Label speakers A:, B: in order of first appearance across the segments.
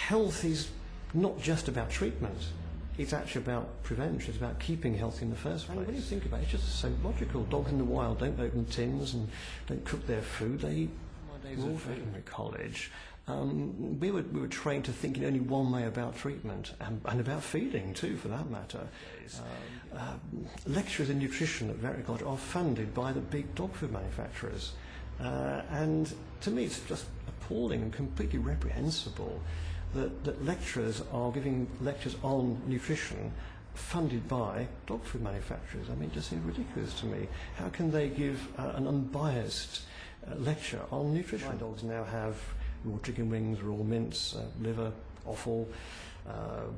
A: health is not just about treatment. It's actually about prevention. It's about keeping healthy in the first place. And when you think about it, it's just so logical. Dogs in the wild don't open tins and don't cook their food. They eat. My days at veterinary college, we were trained to think in only one way about treatment and about feeding too, for that matter. Lecturers in nutrition at veterinary college are funded by the big dog food manufacturers, and to me it's just appalling and completely reprehensible that lecturers are giving lectures on nutrition funded by dog food manufacturers. I mean, it just seems ridiculous to me. How can they give an unbiased lecture on nutrition? My dogs now have raw chicken wings, raw mince, liver, offal,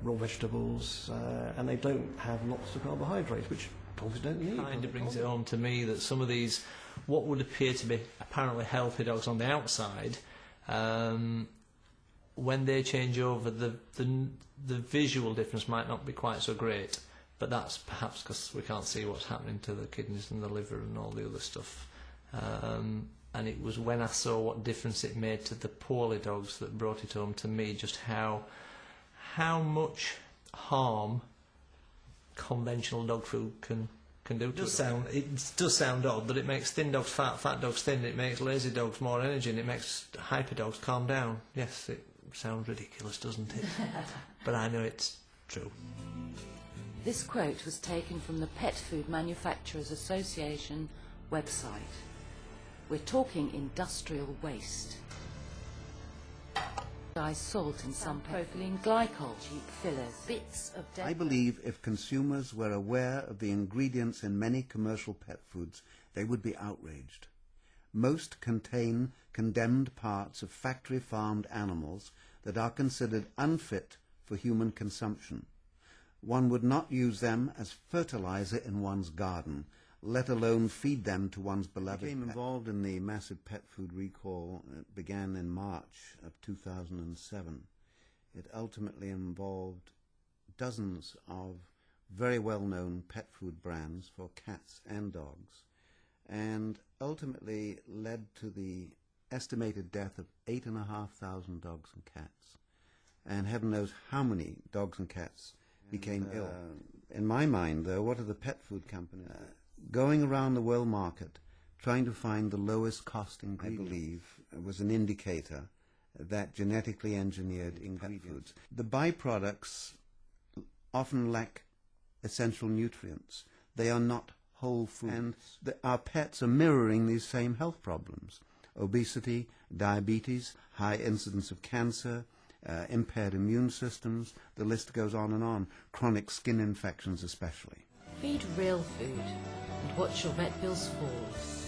A: raw vegetables, and they don't have lots of carbohydrates, which dogs don't need.
B: Kind of brings it home to me that some of these, what would appear to be apparently healthy dogs on the outside, when they change over, the visual difference might not be quite so great, but that's perhaps because we can't see what's happening to the kidneys and the liver and all the other stuff. And it was when I saw what difference it made to the poorly dogs that brought it home to me just how much harm conventional dog food can do to it. It does sound odd that it makes thin dogs fat, fat dogs thin, it makes lazy dogs more energy, and it makes hyper dogs calm down. Yes, it sounds ridiculous, doesn't it? But I know it's true.
C: This quote was taken from the Petfood Manufacturers Association website. We're talking industrial waste. Salt and some propylene glycol, cheap fillers, bits of dead.
D: I believe if consumers were aware of the ingredients in many commercial pet foods, they would be outraged. Most contain condemned parts of factory-farmed animals that are considered unfit for human consumption. One would not use them as fertilizer in one's garden, let alone feed them to one's beloved. I became involved in the massive pet food recall. It began in March of 2007. It ultimately involved dozens of very well-known pet food brands for cats and dogs, and ultimately led to the estimated death of 8,500 dogs and cats. And heaven knows how many dogs and cats became ill. In my mind, though, what are the pet food companies going around the world market trying to find the lowest cost ingredient? I believe was an indicator that genetically engineered ingredients. The byproducts often lack essential nutrients. They are not whole food. And our pets are mirroring these same health problems. Obesity, diabetes, high incidence of cancer, impaired immune systems, the list goes on, chronic skin infections especially.
C: Feed real food and watch your vet bills fall.